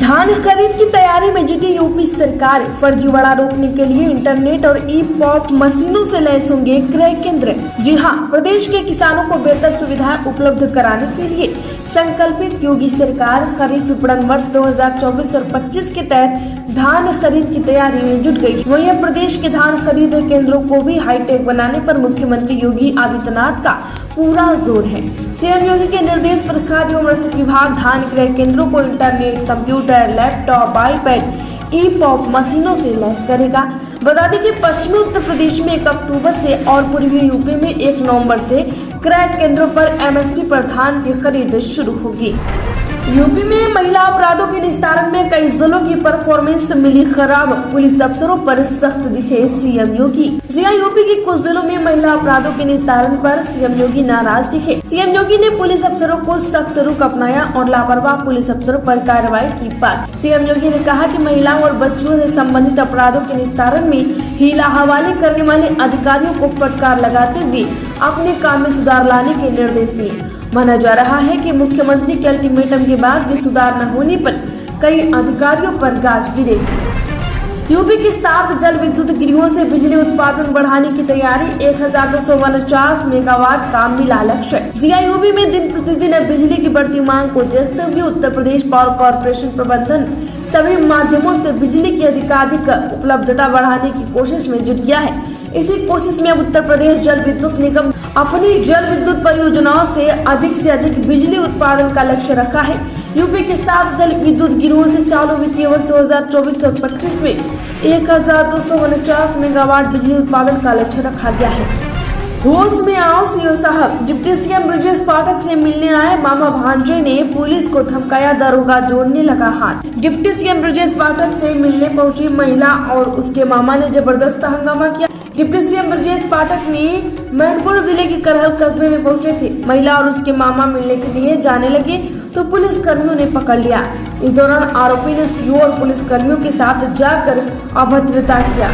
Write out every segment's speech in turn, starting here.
धान खरीद की तैयारी में जुटी यूपी सरकार। फर्जीवाड़ा रोकने के लिए इंटरनेट और ई पॉप मशीनों से लैस होंगे क्रय केंद्र। जी हां, प्रदेश के किसानों को बेहतर सुविधाएं उपलब्ध कराने के लिए संकल्पित योगी सरकार खरीफ विपणन वर्ष 2024 और 25 के तहत धान खरीद की तैयारी में जुट गई। वहीं प्रदेश के धान खरीद केंद्रों को भी हाईटेक बनाने पर मुख्यमंत्री योगी आदित्यनाथ का पूरा जोर है। सीएम योगी के निर्देश पर खाद्य एवं रसद विभाग धान क्रय केंद्रों को इंटरनेट, कंप्यूटर, लैपटॉप, आईपैड, ई पॉप मशीनों से लैस करेगा। बता दें कि पश्चिमी उत्तर प्रदेश में 1 अक्टूबर से और पूर्वी यूपी में 1 नवंबर से क्रय केंद्रों पर एमएसपी पर धान की खरीद शुरू होगी। यूपी में महिला अपराधों के निस्तारण में कई जिलों की परफॉर्मेंस मिली खराब। पुलिस अफसरों पर सख्त दिखे सीएम योगी। यूपी के कुछ जिलों में महिला अपराधों के निस्तारण पर सीएम योगी नाराज दिखे। सीएम योगी ने पुलिस अफसरों को सख्त रुख अपनाया और लापरवाह पुलिस अफसरों पर कार्रवाई की बात। सीएम योगी ने कहा कि महिलाओं और बच्चियों से संबंधित अपराधों के निस्तारण में हीला हवाले करने वाले अधिकारियों को फटकार लगाते हुए अपने काम में सुधार लाने के निर्देश दिए। माना जा रहा है कि मुख्यमंत्री के अल्टीमेटम के बाद भी सुधार न होने पर कई अधिकारियों पर गाज गिरेगी। यूपी के 7 जल विद्युत गृहों से बिजली उत्पादन बढ़ाने की तैयारी। 1249 मेगावाट का मिला लक्ष्य। यूपी में दिन प्रतिदिन बिजली की बढ़ती मांग को देखते हुए उत्तर प्रदेश पावर कॉर्पोरेशन प्रबंधन सभी माध्यमों से बिजली की अधिकाधिक उपलब्धता बढ़ाने की कोशिश में जुट गया है। इसी कोशिश में अब उत्तर प्रदेश जल विद्युत निगम अपनी जल विद्युत परियोजनाओं से अधिक बिजली उत्पादन का लक्ष्य रखा है। यूपी के 7 जल विद्युत गिरोह से चालू वित्तीय वर्ष 2024 और 25 में 1249 मेगावाट बिजली उत्पादन का लक्ष्य रखा गया है। होश में आओ सीओ साहब। डिप्टी सीएम ब्रजेश पाठक से मिलने आए मामा भांजे ने पुलिस को धमकाया, दरोगा जोड़ने लगा हाथ। डिप्टी सीएम ब्रजेश पाठक से मिलने पहुंची महिला और उसके मामा ने जबरदस्त हंगामा किया। डिप्टी सीएम ब्रजेश पाठक ने मैनपुर जिले के करहल कस्बे में पहुंचे थे। महिला और उसके मामा मिलने के लिए जाने लगे तो पुलिस कर्मियों ने पकड़ लिया। इस दौरान आरोपी ने सीओ और पुलिस कर्मियों के साथ जाकर अभद्रता किया।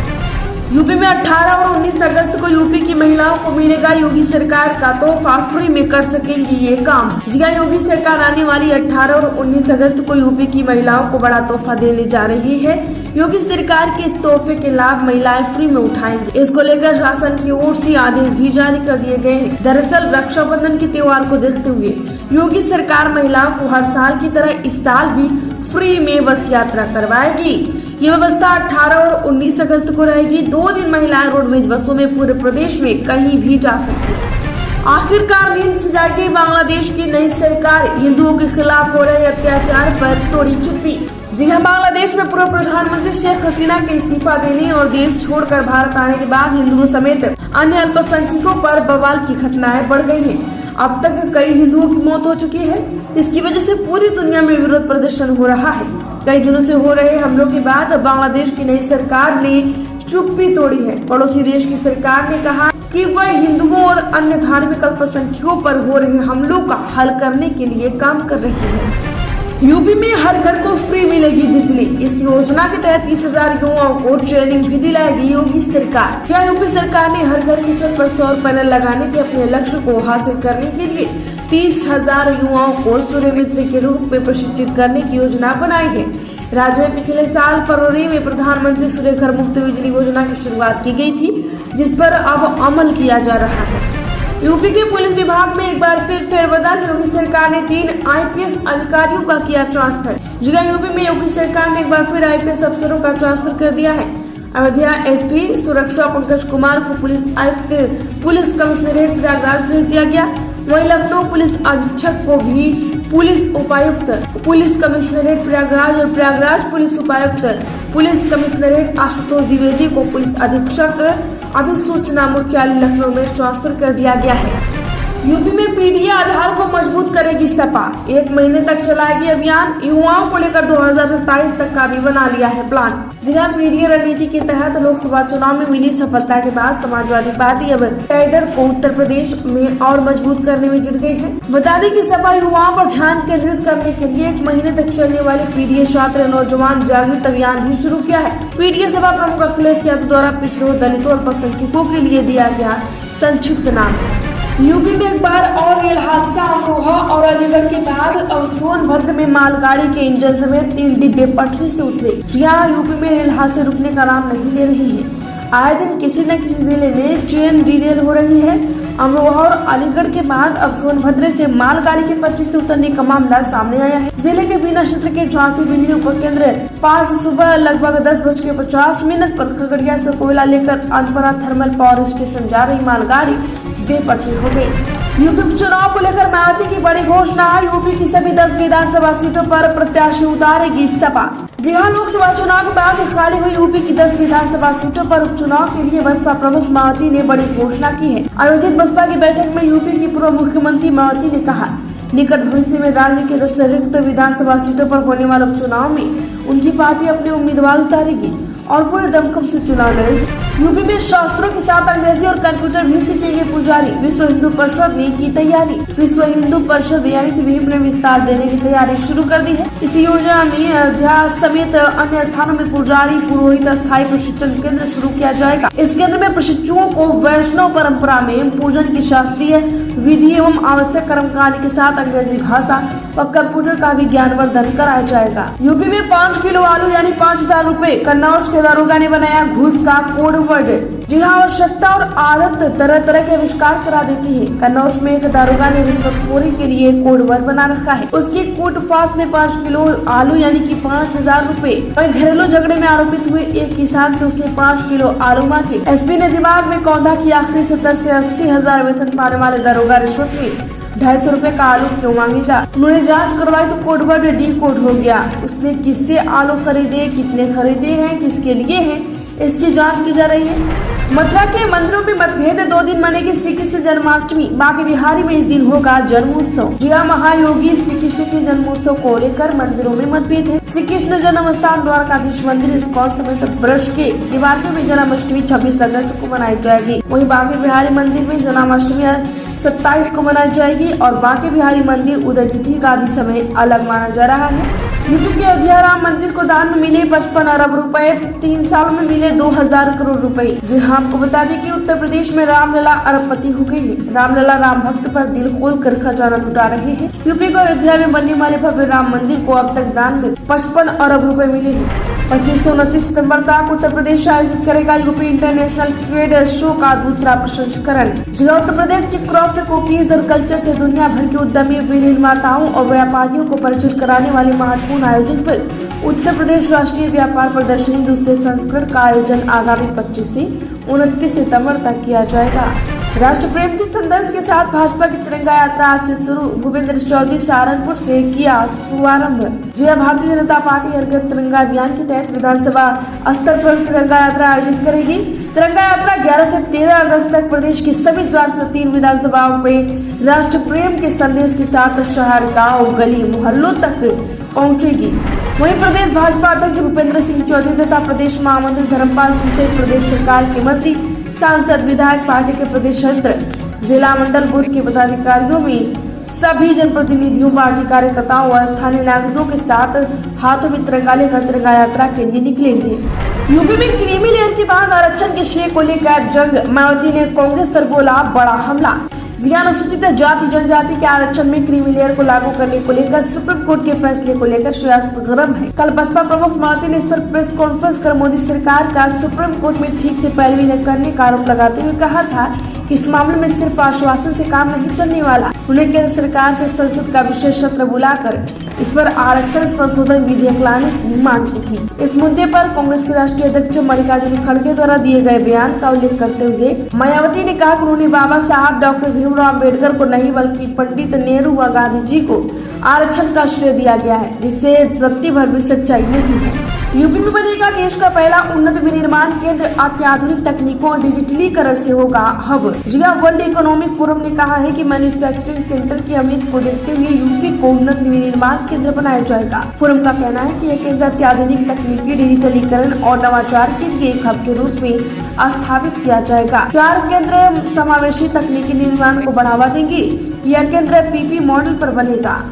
यूपी में 18 और 19 अगस्त को यूपी की महिलाओं को मिलेगा योगी सरकार का तोहफा, फ्री में कर सकेंगी ये काम। योगी सरकार आने वाली 18 और 19 अगस्त को यूपी की महिलाओं को बड़ा तोहफा देने जा रही है। योगी सरकार के इस तोहफे के लाभ महिलाएं फ्री में उठाएंगी। इसको लेकर शासन की ओर से आदेश भी जारी कर दिए गए हैं। दरअसल रक्षाबंधन के त्योहार को देखते हुए योगी सरकार महिलाओं को हर साल की तरह इस साल भी फ्री में बस यात्रा करवाएगी। ये व्यवस्था 18 और 19 अगस्त को रहेगी। 2 दिन महिलाएं रोडवेज बसों में पूरे प्रदेश में कहीं भी जा सकती हैं। आखिरकार नींद से जागी बांग्लादेश की नई सरकार। हिंदुओं के खिलाफ हो रहे अत्याचार पर तोड़ी चुप्पी। जी हां, बांग्लादेश में पूर्व प्रधानमंत्री शेख हसीना के इस्तीफा देने और देश छोड़कर भारत आने के बाद हिंदुओं समेत अन्य अल्पसंख्यकों पर बवाल की घटनाएं बढ़ गई हैं। अब तक कई हिंदुओं की मौत हो चुकी है, जिसकी वजह से पूरी दुनिया में विरोध प्रदर्शन हो रहा है। कई दिनों से हो रहे हमलों के बाद बांग्लादेश की नई सरकार ने चुप्पी तोड़ी है। पड़ोसी देश की सरकार ने कहा कि वह हिंदुओं और अन्य धार्मिक अल्पसंख्यकों पर हो रहे हमलों का हल करने के लिए काम कर रही है। यूपी में हर घर को फ्री मिलेगी बिजली। इस योजना के तहत 30,000 युवाओं को ट्रेनिंग भी दिलाएगी योगी सरकार। यूपी सरकार ने हर घर की छत पर सौर पैनल लगाने के अपने लक्ष्य को हासिल करने के लिए 30,000 युवाओं को सूर्य मित्र के रूप में प्रशिक्षित करने की योजना बनाई है। राज्य में पिछले साल फरवरी में प्रधानमंत्री सूर्य घर मुफ्त बिजली योजना की शुरुआत की गई थी, जिस पर अब अमल किया जा रहा है। यूपी के पुलिस विभाग में एक बार फिर फेरबदल। योगी सरकार ने 3 आईपीएस अधिकारियों का किया ट्रांसफर। यूपी में योगी सरकार ने एक बार फिर आईपीएस अफसरों का ट्रांसफर कर दिया है। अयोध्या एसपी सुरक्षा पंकज कुमार को पुलिस आयुक्त पुलिस कमिश्नरेट प्रयागराज भेज दिया गया। वहीं लखनऊ पुलिस अधीक्षक को भी पुलिस उपायुक्त पुलिस कमिश्नरेट प्रयागराज और प्रयागराज पुलिस उपायुक्त पुलिस कमिश्नरेट आशुतोष द्विवेदी को पुलिस अधीक्षक अभिसूचना मुख्यालय लखनऊ में ट्रांसफर कर दिया गया है। यूपी में पीडीए आधार को मजबूत करेगी सपा। 1 महीने तक चलाएगी अभियान। युवाओं को लेकर 2027 तक का भी बना लिया है प्लान। पीडीए रणनीति के तहत लोकसभा चुनाव में मिली सफलता के बाद समाजवादी पार्टी अब कैडर को उत्तर प्रदेश में और मजबूत करने में जुट गई है। बता दें कि सपा युवाओं पर ध्यान केंद्रित करने के लिए 1 महीने तक चलने वाले पीडीए छात्र नौजवान जागृत अभियान भी शुरू किया है। पीडीए सभा प्रमुख अखिलेश यादव द्वारा पिछड़ों, दलितों और अल्पसंख्यकों के लिए दिया गया संक्षिप्त नाम है। यूपी में एक बार और रेल हादसा। अमरोहा और अलीगढ़ के बाद अब सोनभद्र में मालगाड़ी के इंजन समेत 3 डिब्बे पटरी से उतरे। यहाँ यूपी में रेल हादसे रुकने का नाम नहीं ले रहे हैं। आए दिन किसी न किसी जिले में ट्रेन डिरेल हो रही है। अमरोहा और अलीगढ़ के बाद अब सोनभद्र से मालगाड़ी के पटरी से उतरने का मामला सामने आया है। जिले के बीना क्षेत्र के झांसी बिजली उपकेंद्र पास सुबह लगभग 10:50 पर खगड़िया से कोयला लेकर अनपरा थर्मल पावर स्टेशन जा रही मालगाड़ी बेपटरी हो गई। यूपी चुनाव को लेकर मायावती की बड़ी घोषणा। यूपी की सभी 10 विधानसभा सीटों पर प्रत्याशी उतारेगी सपा। जी हाँ, लोकसभा चुनाव के बाद खाली हुई यूपी की 10 विधानसभा सीटों पर उपचुनाव के लिए बसपा प्रमुख मायावती ने बड़ी घोषणा की है। आयोजित बसपा की बैठक में यूपी की पूर्व मुख्यमंत्री मायावती ने कहा, निकट भविष्य में राज्य के 10 रिक्त विधानसभा सीटों पर होने वाले उपचुनाव में उनकी पार्टी अपने उम्मीदवार उतारेगी और पूरे दमखम से चुनाव लड़ेगी। यूपी में शास्त्रों के साथ अंग्रेजी और कंप्यूटर भी सीखेंगे पुजारी। विश्व हिंदू परिषद ने की तैयारी। विश्व हिंदू परिषद यानी कि विहिप ने विस्तार देने की तैयारी शुरू कर दी है। इस योजना में अयोध्या समेत अन्य स्थानों में पुजारी पुरोहित अस्थायी प्रशिक्षण केंद्र शुरू किया जाएगा। इस केंद्र में प्रशिक्षुओं को वैष्णव परंपरा में पूजन की शास्त्रीय विधि एवं आवश्यक कर्मकांड के साथ अंग्रेजी भाषा व कंप्यूटर का भी ज्ञानवर्धन कराया जाएगा। यूपी में 5 किलो आलू यानी 5000 रूपए। कन्नौज के दारोगा ने बनाया घूस का कोड वर्ड। जी हाँ, आवश्यकता और आदत तरह तरह के आविष्कार करा देती है। कन्नौज में एक दारोगा ने रिश्वतखोरी के लिए कोड वर्ड बना रखा है। उसकी कूटफास ने 5 किलो आलू यानी कि 5000 रूपए। वहीं घरेलू झगड़े में आरोपित हुए एक किसान से उसने 5 किलो आलू मांगे। एसपी ने दिमाग में कौंधा की आखिरी 70 से 80,000 वेतन पाने वाले दारोगा रिश्वत में 250 रूपए का आलू क्यों मांगेगा। उन्होंने जांच करवाई तो कोड वर्ड डी कोड हो गया। उसने किससे आलू खरीदे, कितने खरीदे हैं, किसके लिए हैं, इसकी जांच की जा रही है। मथुरा के मंदिरों में मतभेद। 2 दिन मनेगी श्री कृष्ण जन्माष्टमी। बांके बिहारी में इस दिन होगा जन्मोत्सव। जी हाँ, महायोगी श्री कृष्ण के जन्मोत्सव को लेकर मंदिरों में मतभेद है। श्री कृष्ण जन्म स्थान द्वारकाधीश मंदिर इस्कॉन समेत ब्रज के दिवालियों में जन्माष्टमी 26 अगस्त को मनाई जाएगी। वहीं बांके बिहारी मंदिर में जन्माष्टमी 27 को मनाई जाएगी और बांके बिहारी मंदिर उदय तिथि का भी समय अलग माना जा रहा है। यूपी के अयोध्या राम मंदिर को दान में मिले 55 अरब रुपए। 3 साल में मिले 2000 करोड़ रुपए। जी हाँ, आपको बता दें कि उत्तर प्रदेश में रामलला अरबपति हो गई है। रामलला राम भक्त पर दिल खोल कर खजाना लुटा रहे हैं। यूपी को अयोध्या में बनने वाले भव्य राम मंदिर को अब तक दान में 55 अरब रुपए मिले हैं। 25 से 29 सितम्बर तक उत्तर प्रदेश आयोजित करेगा यूपी इंटरनेशनल ट्रेड शो का दूसरा प्रसंस्करण। जिला उत्तर प्रदेश के क्राफ्ट, कुकीज और कल्चर से दुनिया भर के उद्यमी, विनिर्माताओं और व्यापारियों को परिचित कराने वाले महत्वपूर्ण आयोजन पर उत्तर प्रदेश राष्ट्रीय व्यापार प्रदर्शनी दूसरे संस्करण का आयोजन आगामी 25 से 29 सितम्बर तक किया जाएगा। राष्ट्र प्रेम के संदेश के साथ भाजपा की तिरंगा यात्रा आज से शुरू। भूपेंद्र चौधरी सहारनपुर से किया शुभारंभ। जी भारतीय जनता पार्टी हरघर तिरंगा अभियान के तहत विधानसभा स्तर पर तिरंगा यात्रा आयोजित करेगी। तिरंगा यात्रा 11 से 13 अगस्त तक प्रदेश की सभी 403 विधानसभाओं में राष्ट्र प्रेम के संदेश के साथ शहर, गाँव, गली मोहल्लों तक पहुँचेगी। वहीं प्रदेश भाजपा अध्यक्ष भूपेंद्र सिंह चौधरी तथा प्रदेश महामंत्री धर्मपाल सिंह सहित प्रदेश सरकार के मंत्री, सांसद, विधायक, पार्टी के प्रदेश क्षेत्र, जिला मंडल बूथ के पदाधिकारियों में सभी जनप्रतिनिधियों, पार्टी कार्यकर्ताओं व स्थानीय नागरिकों के साथ हाथों में तिरंगा लेकर तिरंगा यात्रा के लिए निकलेंगे। यूपी में क्रीमी लेयर के बाद आरक्षण के शेर को लेकर जंग। मायावती ने कांग्रेस पर बोला बड़ा हमला। अनुसूचित जाति जनजाति के आरक्षण में क्रीमी लेयर को लागू करने को लेकर सुप्रीम कोर्ट के फैसले को लेकर सियासत गर्म है। कल बसपा प्रमुख मायावती ने इस पर प्रेस कॉन्फ्रेंस कर मोदी सरकार का सुप्रीम कोर्ट में ठीक से पैरवी न करने का आरोप लगाते हुए कहा था कि इस मामले में सिर्फ आश्वासन से काम नहीं चलने वाला। उन्हें केंद्र सरकार से संसद का विशेष सत्र बुलाकर इस पर आरक्षण संशोधन विधेयक लाने की मांग की थी। इस मुद्दे पर कांग्रेस के राष्ट्रीय अध्यक्ष मल्लिकार्जुन खड़गे द्वारा दिए गए बयान का उल्लेख करते हुए मायावती ने कहा कि उन्होंने बाबा साहब डॉक्टर भीमराव अम्बेडकर को नहीं बल्कि पंडित नेहरू व गांधी जी को आरक्षण का श्रेय दिया गया है, जिससे रत्ती भर भी सच्चाई नहीं है। यूपी में बनेगा देश का पहला उन्नत विनिर्माण केंद्र। अत्याधुनिक तकनीकों और डिजिटलीकरण से होगा हब। जिला वर्ल्ड इकोनॉमिक फोरम ने कहा है कि मैन्युफैक्चरिंग सेंटर की अहमियत को देखते हुए यूपी को उन्नत विनिर्माण केंद्र बनाया जाएगा। फोरम का कहना है कि यह केंद्र अत्याधुनिक तकनीकी, डिजिटलीकरण और नवाचार के लिए एक हब के रूप में स्थापित किया जाएगा। 4 केंद्र समावेशी तकनीकी निर्माण को बढ़ावा देंगे। यह केंद्र पीपी मॉडल पर बनेगा।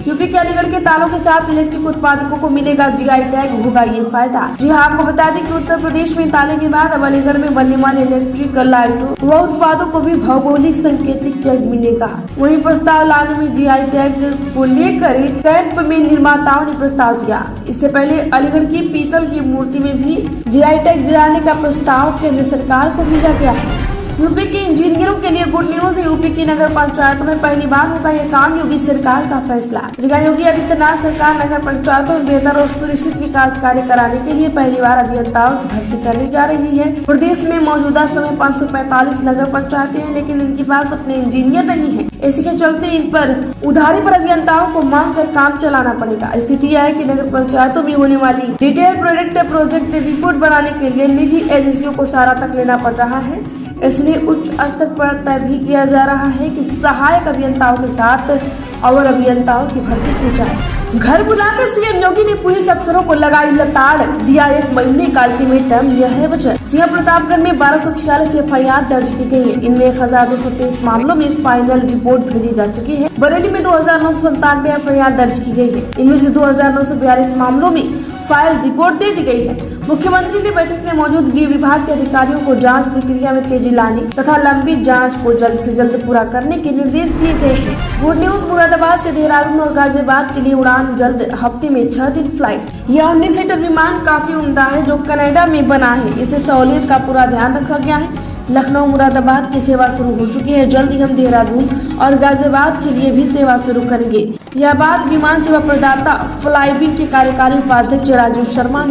यूपी के अलीगढ़ के तालों के साथ इलेक्ट्रिक उत्पादकों को मिलेगा जीआई टैग, होगा ये फायदा। जी हाँ, आपको बता दें कि उत्तर प्रदेश में ताले के बाद अब अलीगढ़ में बनने वाले इलेक्ट्रिक लाइटों व उत्पादों को भी भौगोलिक संकेतिक टैग मिलेगा। वहीं प्रस्ताव लाने में जीआई टैग को लेकर कैंप में निर्माताओं ने प्रस्ताव दिया। इससे पहले अलीगढ़ की पीतल की मूर्ति में भी जीआई टैग दिलाने का प्रस्ताव केंद्र सरकार को भेजा गया है। यूपी के इंजीनियरों के लिए गुड न्यूज। यूपी की नगर पंचायतों में पहली बार होगा यह काम, योगी सरकार का फैसला। योगी आदित्यनाथ सरकार नगर पंचायतों में बेहतर और सुनिश्चित विकास कार्य कराने के लिए पहली बार अभियंताओं की भर्ती करने जा रही है। प्रदेश में मौजूदा समय 545 नगर पंचायतें हैं, लेकिन इनके पास अपने इंजीनियर नहीं है। इसी के चलते इन पर उधारी पर अभियंताओं को मांग कर काम चलाना पड़ेगा। स्थिति यह है कि नगर पंचायतों में होने वाली डिटेल प्रोजेक्ट रिपोर्ट बनाने के लिए निजी एजेंसियों को सहारा तक लेना पड़ रहा है। इसलिए उच्च स्तर पर तय भी किया जा रहा है कि सहायक अभियंताओं के साथ और अभियंताओं की भर्ती की जाए। घर बुलाकर सीएम योगी ने पुलिस अफसरों को लगाई लताड़, दिया 1 महीने का अल्टीमेटम, यह है वजह। जिला प्रतापगढ़ में 1246 एफआईआर दर्ज की गई है। इनमें 1223 मामलों में फाइनल रिपोर्ट भेजी जा चुकी है। बरेली में 2997 एफआईआर दर्ज की गई है। इनमें से 2942 मामलों में फाइल रिपोर्ट दे दी गई है। मुख्यमंत्री ने बैठक में मौजूद गृह विभाग के अधिकारियों को जांच प्रक्रिया में तेजी लाने तथा लंबी जांच को जल्द से जल्द पूरा करने के निर्देश दिए गए हैं। गुड न्यूज, मुरादाबाद से देहरादून और गाजियाबाद के लिए उड़ान जल्द, हफ्ते में 6 दिन फ्लाइट। यह 19 सीटर विमान काफी उम्दा है जो कनाडा में बना है। इससे सहूलियत का पूरा ध्यान रखा गया है। लखनऊ मुरादाबाद की सेवा शुरू हो चुकी है। जल्द ही हम देहरादून और गाजियाबाद के लिए भी सेवा शुरू करेंगे। यह बात विमान सेवा प्रदाता फ्लाईविंग के कार्यकारी उपाध्यक्ष राजीव शर्मा ने